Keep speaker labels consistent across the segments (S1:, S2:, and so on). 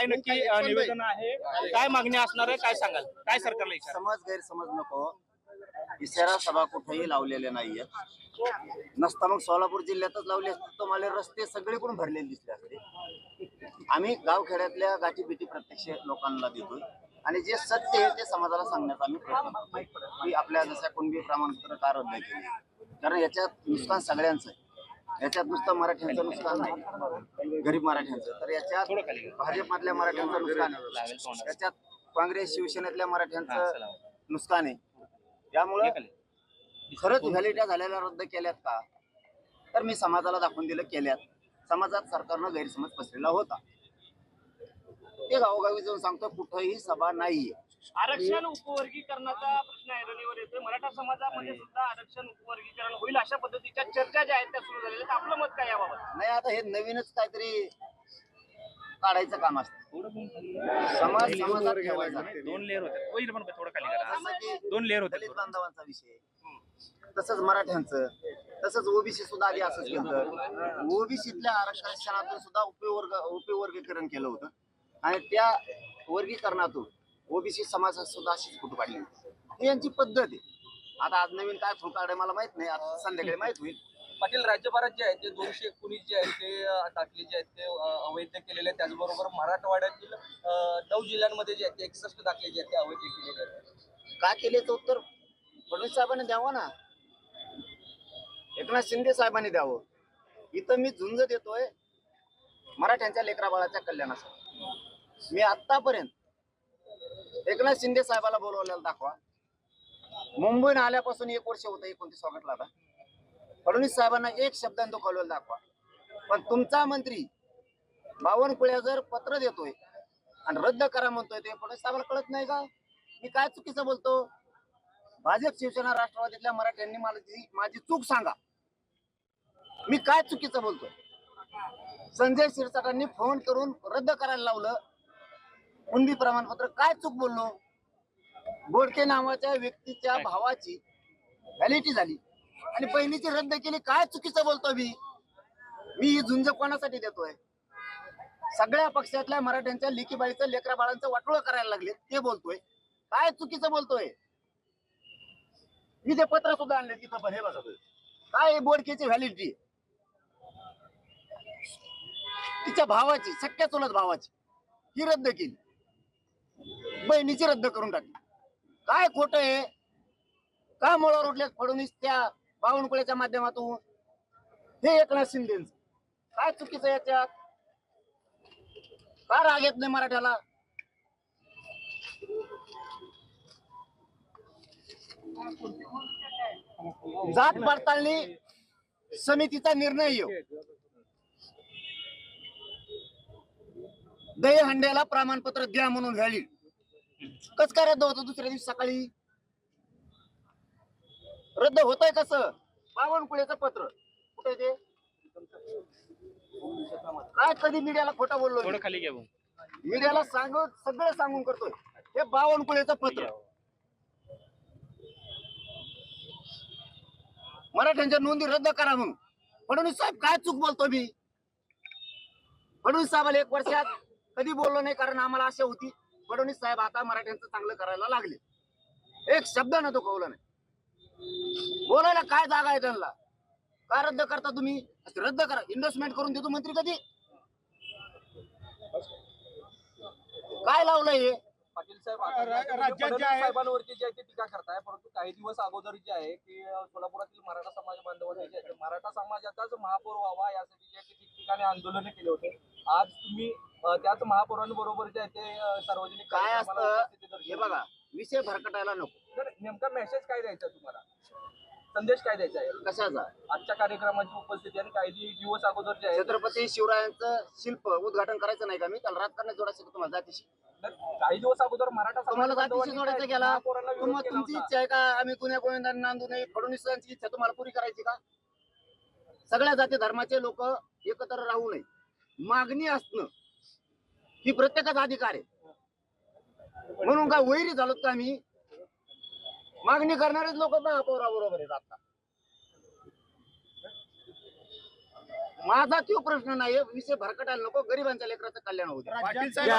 S1: काय नक्की निवेदन आहे, काय मागणी असणार आहे, काय सांगाल, काय सरकारला इशारा?
S2: समज गैरसमज नको. इशारा सभा कुठेही लावलेले नाहीयेत. नसता मग सोलापूर जिल्ह्यातच लावले असते तर मला रस्ते सगळीकडून भरलेले दिसले असते. आम्ही गावखेड्यातल्या गाठीभेटी प्रत्यक्ष लोकांना देतोय आणि जे सत्य आहे ते समाजाला सांगण्याचा आम्ही प्रयत्न करतोय की आपल्या जशा कुणबी प्रमाणपत्र का रद्द केले, कारण याच्यात नुकसान सगळ्यांचं आहे. याच्यात नुसतं मराठ्यांचं नुकसान नाही, गरीब मराठ्यांचं, तर याच्यात भाजपमधल्या मराठ्यांचं नुकसान आहे, याच्यात काँग्रेस शिवसेनेतल्या मराठ्यांचं नुकसान आहे. त्यामुळे खरंच व्हॅलिडिटी झालेल्या रद्द केल्यात का, तर मी समाजाला दाखवून दिलं केल्यात. समाजात सरकारनं गैरसमज पसरलेला होता ते गावोगावी जाऊन सांगतो, कुठंही सभा नाहीये.
S1: आरक्षण उपवर्गीकरणाचा प्रश्न ऐरणीवर येतोय. मराठा समाजामध्ये सुद्धा आरक्षण उपवर्गीकरण होईल अशा पद्धतीच्या चर्चा ज्या आहेत त्या सुरू झालेल्या. आपलं मत काय याबाबत?
S2: नाही, आता हे नवीनच काहीतरी काढायचं काम असतं. समाजात ठेवायचा.
S1: दोन लेअर होते, थोडं खाली करा.
S2: जसं की
S1: दोन लेअर होते.
S2: दलित बांधवांचा विषय, तसंच मराठ्यांचं, तसंच ओबीसी सुद्धा आधी असंच केलं. ओबीसीतल्या आरक्षणातून सुद्धा उपवर्गीकरण केलं होतं आणि त्या वर्गीकरणातून ओबीसी समाजात सुद्धा अशीच फुट काढली. ही यांची पद्धत आहे. आता आज नवीन काय फुट काढे मला माहित नाही, आज संध्याकाळी माहित होईल.
S3: पाटील, राज्यभरात जे आहे ते 219 जे आहे ते दाखले जे आहेत ते अवैध केलेले आहेत. त्याचबरोबर मराठवाड्यातील 9 जिल्ह्यांमध्ये जे आहेत ते 61 दाखले जे आहेत ते अवैध केलेले आहेत.
S2: का केले तर उत्तर फडणवीस साहेबांनी द्यावं ना, एकनाथ शिंदे साहेबांनी द्यावं. इथं मी झुंज देतोय मराठ्यांच्या लेकरा बाळाच्या कल्याणासाठी. मी आतापर्यंत एकनाथ शिंदे साहेबाला बोलवलेलं दाखवा. मुंबईने आल्यापासून 1 वर्ष होतं, 29 ऑगस्टला. आता फडणवीस साहेबांना एक शब्दाने दुखावलेलं दाखवा. पण तुमचा मंत्री बावनकुळे जर पत्र देतोय आणि रद्द करा म्हणतोय, ते फडणवीस साहेबाला कळत नाही का मी काय चुकीचं बोलतो? भाजप शिवसेना राष्ट्रवादीतल्या मराठ्यांनी माझी चूक सांगा, मी काय चुकीचं बोलतोय? संजय शिरसाटांनी फोन करून रद्द करायला लावलं कुणबी प्रमाणपत्र, काय चूक बोललो? बोडके नावाच्या व्यक्तीच्या भावाची व्हॅलिडिटी झाली आणि बहिणीची रद्द केली, काय चुकीचं बोलतोय मी? ही झुंज कोणासाठी देतोय? सगळ्या पक्षातल्या मराठ्यांच्या लेकीबाळीचं लेकरा बाळांचं वाटोळं करायला लागले ते बोलतोय, काय चुकीचं बोलतोय? मी ते पत्र सुद्धा आणले तिथं, पण हे बघा काय बोडकेची व्हॅलिडिटी, तिच्या भावाची, सख्या चुलत भावाची ही रद्द केली, बहिणीची रद्द करून टाकली. काय खोटं आहे? का मुळावर उठले फडणवीस त्या बावनकुळेच्या माध्यमातून? हे एकनाथ शिंदेच काय चुकीचं याच्यात? का राग येत नाही मराठ्याला? जात पडताळणी समितीचा निर्णय येऊ, दहीहंड्याला प्रमाणपत्र द्या म्हणून व्हॅलिड, कस काय रद्द होतं दुसऱ्या दिवशी सकाळी? रद्द होतंय कसं? बावनकुळेचं पत्र कुठे ते? काय कधी मीडियाला खोटं बोललो?
S1: थोडं खाली घ्या.
S2: मीडियाला सगळं सांगून करतोय. हे बावनकुळेचं पत्र मराठ्यांच्या नोंदी रद्द करा म्हणून. फडणवीस साहेब काय चूक बोलतो मी? फडणवीस साहेबाला 1 वर्षात कधी बोललो नाही, कारण आम्हाला आशा होती फडणवीस साहेब आता मराठ्यांचं चांगलं करायला लागले. एक शब्द न दुखवलं नाही. बोलायला काय जागा आहे त्यांना? का रद्द करता तुम्ही? रद्द करा, इन्व्हेस्टमेंट करून देतो मंत्री. कधी काय लावलंय हे?
S3: पाटील साहेब, फडणवीस साहेबांवरती जे आहे ते टीका करताय, परंतु काही दिवस अगोदर जे आहे की सोलापुरातील मराठा समाज बांधवांनी जे आहे मराठा समाजाचाच महापौर व्हावा यासाठी जे आहे ते ठिकठिकाणी आंदोलन केले होते. आज तुम्ही त्याच महापौरांबरोबर जे आहे ते सार्वजनिक
S2: काय असतं हे बघा, विषय भरकटायला नको.
S3: तर नेमका मेसेज काय द्यायचा तुम्हाला? संदेश काय द्यायचा आहे
S2: कशाचा?
S3: आजच्या कार्यक्रमाची उपस्थिती आणि काही दिवस अगोदर जे आहे
S2: छत्रपती शिवरायांचं शिल्प उद्घाटन करायचं नाही का मी? त्याला राजकारण जोडायचं तुम्हाला जातीशी?
S3: काही दिवस अगोदर मराठा
S2: तुम्हाला जातीशी जोडायचं गेला,
S3: महापौरांना
S2: तुमची इच्छा आहे का आम्ही कुण्या गोविंदांना नांदू नये? फडणवीसांची इच्छा तुम्हाला पुरी करायची का? सगळ्या जाती धर्माचे लोक एकत्र राहू नये, मागणी असणं ही प्रत्येकाचा अधिकार आहे. म्हणून काय वैरी झालोत का आम्ही? मागणी करणारेच लोक महापौराबरोबर आहेत. आता माझा तो प्रश्न नाही विषय भरकटायला नको, गरिबांच्या लेकराचं कल्याण होऊ द्या.
S4: पाटील साहेब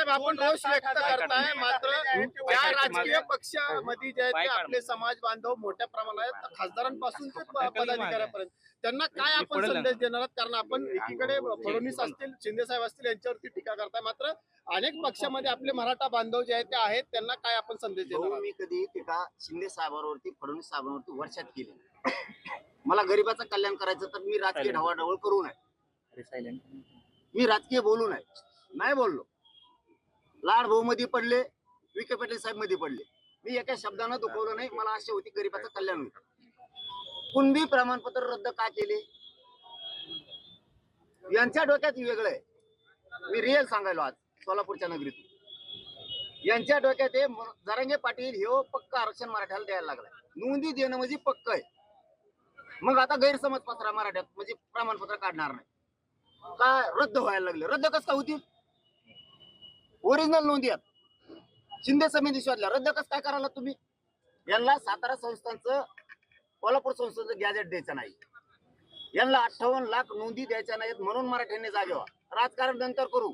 S4: आपण रोष व्यक्त करताय, मात्र ज्या राजकीय पक्षामध्ये जे आहेत ते आपले समाज बांधव मोठ्या प्रमाणात खासदारांपासून ते पदाधिकाऱ्यापर्यंत त्यांना काय आपण संदेश देणार आहात? कारण आपण एकीकडे फडणवीस असतील, शिंदे साहेब असतील यांच्यावरती टीका करताय, मात्र अनेक पक्षामध्ये आपले मराठा बांधव जे आहेत ते आहेत, त्यांना काय आपण संदेश देणार
S2: भाऊ,
S4: आहात?
S2: मी कधी टीका शिंदे साहेबांवरती, फडणवीस साहेबांवरती वर्षात केली. मला गरिबाचं कल्याण करायचं तर मी राजकीय ढवळाढवळ करू नये, मी राजकीय बोलू नये, नाही बोललो. लाड भाऊ मध्ये पडले, विखे पाटील साहेब मध्ये पडले, मी एका शब्दानं दुखवलं नाही. मला आशा होती गरिबाचं कल्याण होईल. कुणबी प्रमाणपत्र रद्द का केले यांच्या डोक्यात वेगळं आहे. मी रिअल सांगायलो आज सोलापूरच्या नगरीत यांच्या डोक्यात हे जरांगे पाटील हे पक्का आरक्षण मराठ्याला द्यायला लागलाय. नोंदी देणं म्हणजे पक्क आहे. मग आता गैरसमज पसरा मराठ्यात, म्हणजे प्रमाणपत्र काढणार नाही का, रद्द व्हायला लागले. रद्द कसं काय होतील? ओरिजिनल नोंदी आहेत, शिंदे समिती शोधल्या, रद्द कसं काय करायला तुम्ही? यांना सातारा संस्थांचं, कोल्हापूर संस्थांचं गॅजेट द्यायचं नाही, यांना 58 लाख नोंदी द्यायच्या नाहीत, म्हणून मराठ्यांनी जागे व्हा. राजकारण नंतर करू,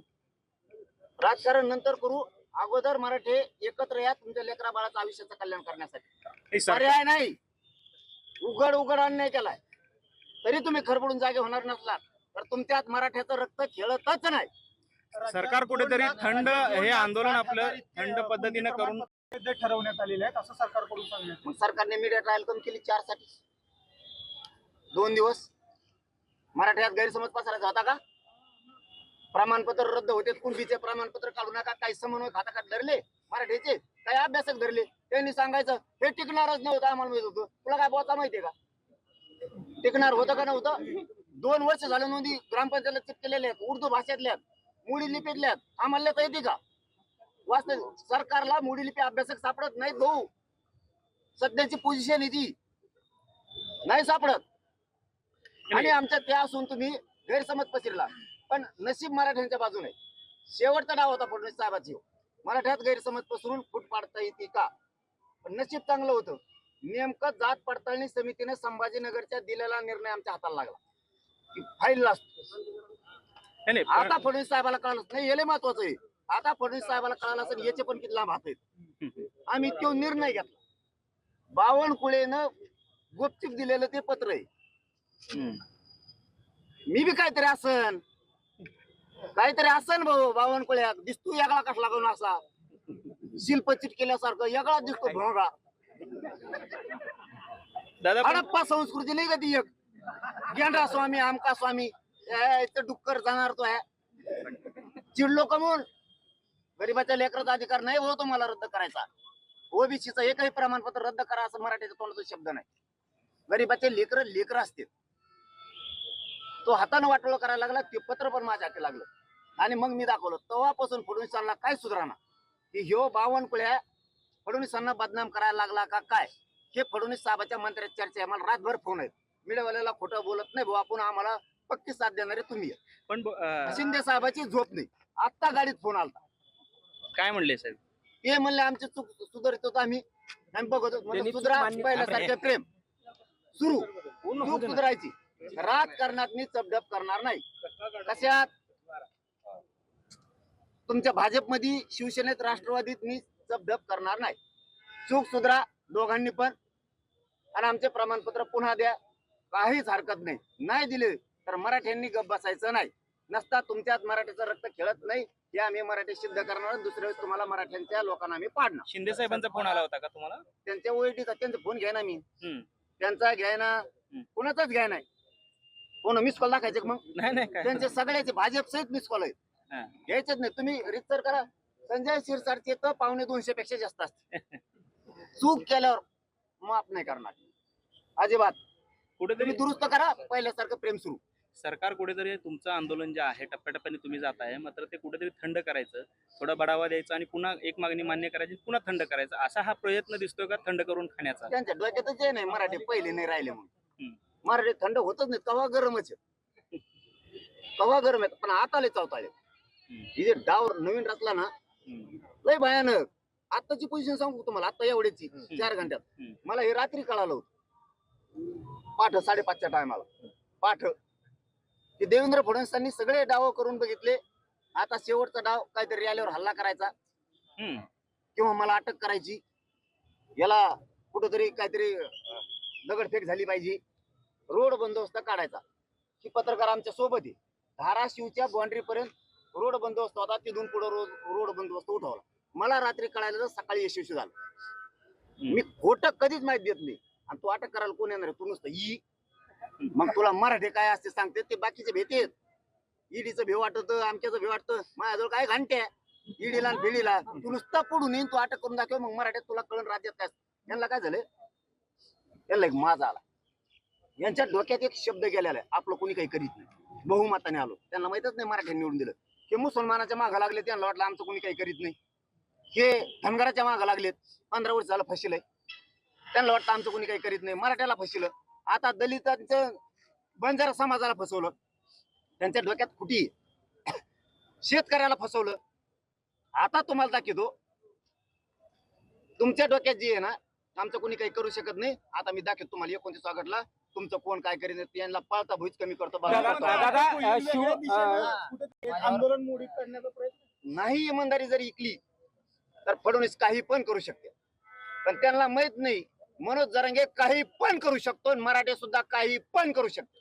S2: राजकारण नंतर करू. अगोदर मराठे एकत्र या तुमच्या लेकरा बाळाचं आयुष्याचं कल्याण करण्यासाठी. पर्याय नाही. उघड अन्याय केलाय तरी तुम्ही खरबडून जागे होणार नसलात तर तुमच्यात मराठ्याचं रक्त खेळतच नाही.
S5: सरकार कुठेतरी थंड हे आंदोलन आपलं थंड पद्धतीने करून
S4: ठरवण्यात आलेले आहेत असं सरकारकडून सांगण्यात.
S2: मग सरकारने मीडिया ट्रायल कमी केली 4 साठी 2 दिवस. मराठ्यात गैरसमज पसरायचा होता का? प्रमाणपत्र रद्द होते, कुणबीचे प्रमाणपत्र काढू नका, काही समन्वय खाताखात धरले मराठीचे, काही अभ्यासक धरले, त्यांनी सांगायचं हे टिकणारच नव्हतं, आम्हाला माहित होतं. तुला काय बोचा माहितीये का टिकणार होतं का नव्हतं? 2 वर्ष झालं नोंदी ग्रामपंचायतला चिपकेलेल्या आहेत, उर्दू भाषेतल्या, मोडी लिपीतल्या. आम्हाला लिहिता येते का? वास्तव सरकारला मोडी लिपी अभ्यासक सापडत नाहीत भाऊ. सध्याची पोझिशन ती नाही सापडत. आणि आमच्या त्या असून तुम्ही गैरसमज पसरला. पण नशीब मराठ्यांच्या बाजूने. शेवटचा डाव होता फडणवीस साहेबाची, मराठ्यात गैरसमज पसरून फूट पाडता येते का? पण नशीब चांगलं होतं. नेमकं जात पडताळणी समितीने संभाजीनगरच्या दिलेला निर्णय आमच्या हाताला लागला की फाईल असतो. आता फडणवीस साहेबाला कळलं नाही, याला महत्वाचं आहे. आता फडणवीस साहेबाला कळालं असेल याचे पण किती लांब हात आहेत. आम्ही तो निर्णय घेतला. बावनकुळेनं गुपचूप दिलेलं ते पत्र आहे. मी बी काहीतरी असन भाऊ. बावनकुळ्यात दिसतो यागळा कसला करून असा शिल्पचिट केल्यासारखं यागळा दिसतो भोंगा.
S5: दादा
S2: हडप्पा संस्कृती नाही का ती एक? गेंडा स्वामी, आमका स्वामी, डुक्कर जाणार तो आहे. चिडलो का म्हणून? गरीबाच्या लेकराचा अधिकार नाही हो तुम्हाला रद्द करायचा. ओबीसीचं एकही प्रमाणपत्र रद्द करा असं मराठीचा तोंडाचा शब्द नाही. गरीबाचे लेकर असतील. तो हातानं वाटोळं करायला लागला, ते पत्र पण माझ्या हाती लागलं आणि मग मी दाखवलं. तेव्हापासून फडणवीसांना काय सुधारणा की ह्यो बावनकुळ्या फडणवीसांना बदनाम करायला लागला का काय, हे फडणवीस साहेबाच्या मंत्र्यात चर्चा आहे. मला रातभर फोन आहेत. मीडियावाल्याला खोटं बोलत नाही भाऊ, आपण आम्हाला पक्की साथ देणारे तुम्ही.
S5: पण
S2: शिंदे साहेबाची झोप नाही. आता गाडीत फोन आलता,
S5: काय म्हणले साहेब?
S2: ते म्हणले आमची चूक सुधारित होतो, आम्ही बघत होतो. सुधरा, पहिल्यासारखे प्रेम सुरू, चूक सुधारायची. राजकारणात मी चपडप करणार नाही. कशात? तुमच्या भाजपमध्ये, शिवसेनेत, राष्ट्रवादीत मी चपडप करणार नाही. चूक सुधरा दोघांनी पण, आणि आमचे प्रमाणपत्र पुन्हा द्या, काहीच हरकत नाही. नाही दिले तर मराठ्यांनी गप बसायचं नाही. नसता तुमच्यात मराठीचं रक्त खेळत नाही हे आम्ही मराठी सिद्ध करणार. दुसऱ्या वेळेस तुम्हाला मराठ्यांच्या लोकांना आम्ही पाडणार.
S5: शिंदे साहेबांचा फोन आला होता का तुम्हाला?
S2: त्यांच्या ओळखीचा त्यांचा फोन घ्या ना मी, त्यांचा घ्याय ना, कुणाचाच घ्याय नाही. कोण मिस कॉल दाखायचे मग?
S5: नाही काय
S2: त्यांचे सगळ्याचे भाजप सहित मिस कॉल आहेत, घ्यायचेच नाही. तुम्ही रितसर करा. संजय शिरसाटचे तर 250 पेक्षा जास्त असते. चूक केल्यावर माफ नाही करणार अजिबात.
S5: कुठेतरी
S2: दुरुस्त करा, पहिल्यासारखं प्रेम सुरू.
S5: सरकार कुठेतरी तुमचं आंदोलन जे आहे टप्प्याटप्प्याने तुम्ही जाताय, मात्र ते कुठेतरी थंड करायचं, थोडा बढावा द्यायचा आणि पुन्हा एक मागणी मान्य करायची, पुन्हा थंड करायचं, असा हा प्रयत्न दिसतोय का थंड करून खाण्याचा?
S2: त्यांच्या डोक्यातच हे नाही मराठी पहिले नाही राहिले म्हणून. मराठी थंड होतच नाही, कवा गरमच आहे, कवा गरम आहे. पण आता लय चावताळे. ही जे डाव नवीन रचला ना लय भयानक. आताची पोझिशन सांगू तुम्हाला, आता एवढ्याची 4 घंट्यात मला हे रात्री कळालं होतं. पाठ 5:30च्या टायमाला पाठ की देवेंद्र फडणवीसांनी सगळे डाव करून बघितले. आता शेवटचा डाव काहीतरी आल्यावर हल्ला करायचा किंवा मला अटक करायची, याला कुठंतरी काहीतरी दगडफेक झाली पाहिजे, रोड बंदोबस्त काढायचा. ही पत्रकार आमच्या सोबत आहे. धाराशिवच्या बाउंड्री पर्यंत रोड बंदोबस्त होता, तिथून पुढे रोड बंदोबस्त उठवला. मला रात्री कळायला तर सकाळी यशस्वी झालं. मी खोटं कधीच माहिती देत नाही. आणि तू अटक करायला कोण येणार आहे? तू नुसतं ई. मग तुला मराठी काय असते सांगते ते बाकीचे भेटेत. ईडीचं भेव वाटत, आमच्याचं भेव वाटतं. माझ्याजवळ काय घंटे ईडीला आणि भेडीला. तू नुसतं पडून येईन, तू अटक करून दाखव, मग मराठीत तुला कळण राज्यात काय. यांना काय झालं, यांना एक माझा आला. यांच्या डोक्यात एक शब्द गेलेला आहे, आपलं कोणी काही करीत नाही. बहुमताने आलो, त्यांना माहितच नाही मराठ्यांनी निवडून दिलं. हे मुसलमानाच्या मागं लागले, त्यांना वाटलं आमचं कोणी काही करीत नाही. हे धनगराच्या मागं लागलेत, 15 वर्ष झालं फसिलंय, त्यांना वाटतं आमचं कोणी काही करीत नाही. मराठ्याला फसिलं. आता दलितांचं बंजारा समाजाला फसवलं, त्यांच्या डोक्यात खुटी. शेतकऱ्याला फसवलं. आता तुम्हाला दाखवतो, तुमच्या डोक्यात जी आहे ना, आमचं कोणी काही करू शकत नाही. आता मी दाखवतो तुम्हाला 29 ऑगस्टला तुमचं कोण काय करीत, त्यांना पाळता भुईच कमी करतो.
S4: आंदोलन मोडीत करण्याचा प्रयत्न
S2: नाही, इमानदारी जर इकली तर फडणवीस काही पण करू शकते. पण त्यांना माहित नाही मनोज जरांगे काही पण करू शकतो, आणि मराठे सुद्धा काही पण करू शकतो.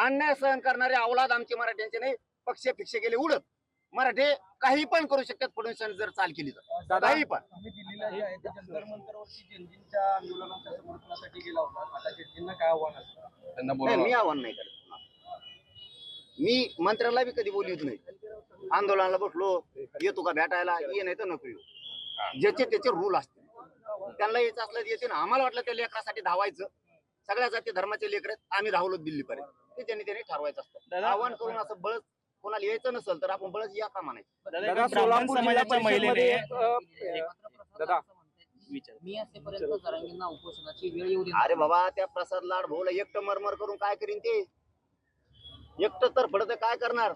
S2: अन्याय सहन करणारे अवलाद आमचे मराठ्यांचे नाही. पक्ष फिक्ष गेले उडत. मराठे काही पण करू शकतात फडणवीसांनी जर चाल केली तर. काही पण.
S3: तुम्ही दिल्लीला जे आहे ते जंतर मंतरवरती जनजींच्या आंदोलनाच्या समर्थनासाठी गेला होता. आता जनजींना काय आव्हान असतं? त्यांना
S2: नाही, मी आव्हान नाही करत. मी मंत्र्याला बी कधी बोलत नाही. आंदोलनाला बसलो, येतो का भेटायला, ये नाही तर नको येऊ. ज्याचे त्याचे रूल असते. त्यांना यायचं असलं तर येते ना. आम्हाला वाटलं त्या लेकरासाठी धावायचं, सगळ्या जाती धर्माचे लेकर आहेत, आम्ही धावलो दिल्लीपर्यंत. ते त्यांनी ठरवायचं असतं. आव्हान करून असं बळच कोणाला यायचं नसेल तर आपण बळच या का म्हणायचं.
S5: ब्राह्मण समाजाच्या महिलेने
S6: मी असेपर्यंत जरांगींना उपोषणाची वेळ येऊ
S2: अरे बाबा, त्या प्रसाद लाड भाऊला एकटं मरमर करून काय करीन ते? एकटं तर पडत काय करणार?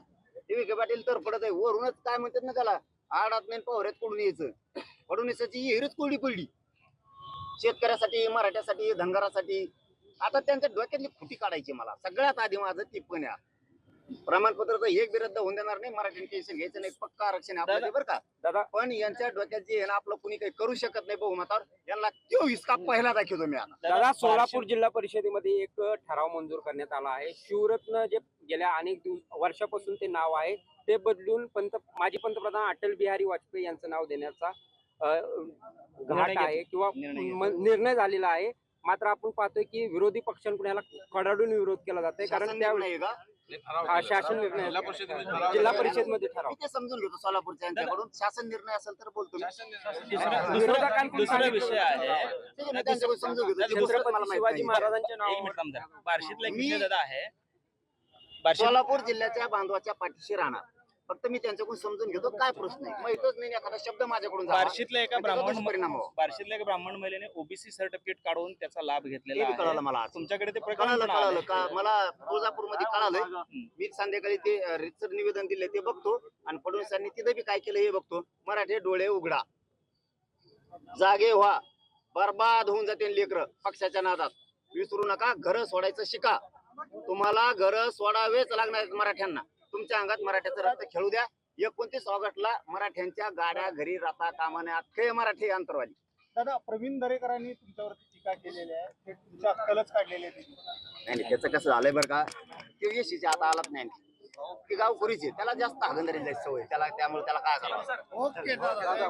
S2: विखे पाटील तर पडत आहे. वरूनच काय म्हणतात ना त्याला, आडात नाही पोहऱ्यात कोडून यायचं. फडणवीसाची हिरच कोरडी पडली शेतकऱ्यासाठी, मराठ्यासाठी, धनगरासाठी. आता त्यांच्या डोक्यातली खुटी काढायची. मला सगळ्यात आधी माझं टिप्पणी आहे, प्रमाणपत्र तर एक विरुद्ध होऊन देणार नाही. मराठी टेन्शन घ्यायचं नाही. पक्का आरक्षण आपलं बरं का दादा. पण यांच्या डोक्यात जे आहे ना, आपलं कुणी काही करू शकत नाही बहुमतावर, यांना तो हिसका पहिला दाखवतो मी आता.
S7: दादा, सोलापूर जिल्हा परिषदेमध्ये एक ठराव मंजूर करण्यात आला आहे. शिवरत्न जे गेल्या अनेक वर्षापासून ते नाव आहे, ते बदलून माजी पंतप्रधान अटल बिहारी वाजपेयी यांचं नाव देण्याचा घाट आहे किंवा निर्णय झालेला आहे. मात्र आपण पाहतोय की विरोधी पक्षांकडून याला कडाडून विरोध केला जातोय. कारण त्या शासन निर्णय जिल्हा परिषदमध्ये ठराव
S2: ते समजून घेतो सोलापूरच्या यांच्याकडून. शासन निर्णय असेल तर बोलतो.
S5: दुसरा विषय आहे,
S2: समजून घेतो.
S7: छत्रपती शिवाजी महाराजांच्या
S5: एक
S7: नावावर
S5: मिनिट थांबा. बार्शीतला एक विषय दादा आहे.
S2: सोलापूर जिल्ह्याच्या बांधवाच्या पाठीशी राहणार. फक्त मी त्यांच्याकडून समजून घेतो काय प्रश्न आहे. माहितच नाही एखादा शब्द माझ्याकडून झाला,
S5: बार्शीतल्या एका
S2: त्याचा परिणाम हो.
S5: बार्शीतल्या एका ब्राह्मण महिलेने ओबीसी सर्टिफिकेट काढून त्याचा लाभ घेतलेला
S2: ते कळालं
S5: आहे.
S2: मला आज.
S5: तुमच्याकडे ते
S2: कळालं
S5: प्रकरण
S2: का मला तुळजापूरमध्ये कळालं. मी संध्याकाळी ते रितसर निवेदन दिले ते बघतो, आणि फडणवीसांनी तिथे बी काय केलं हे बघतो. मराठे डोळे उघडा, जागे व्हा, बर्बाद होऊन जाते लेकर पक्षाच्या नादात. विसरू नका, घर सोडायचं शिका. तुम्हाला घर सोडावेच लागणार आहेत मराठ्यांना. तुमच्या अंगात मराठ्याचं रक्त खेळू द्या. 29 ऑगस्टला मराठ्यांच्या गाड्या घरी राहता कामा नये. अख्खे मराठी अंतरवाली.
S4: दादा, प्रवीण दरेकरांनी तुमच्यावरती टीका केलेली आहे, ते तुमच्या अक्कलच काढलेली आहे.
S2: नाही, त्याचं कसं झालंय बरं का, ते यशीच्या आता आलाच नाही. ते गाव खोरीचे, त्याला जास्त हागंदारी जायची सवय त्याला, त्यामुळे त्याला काय झालं.
S4: ओके दादा.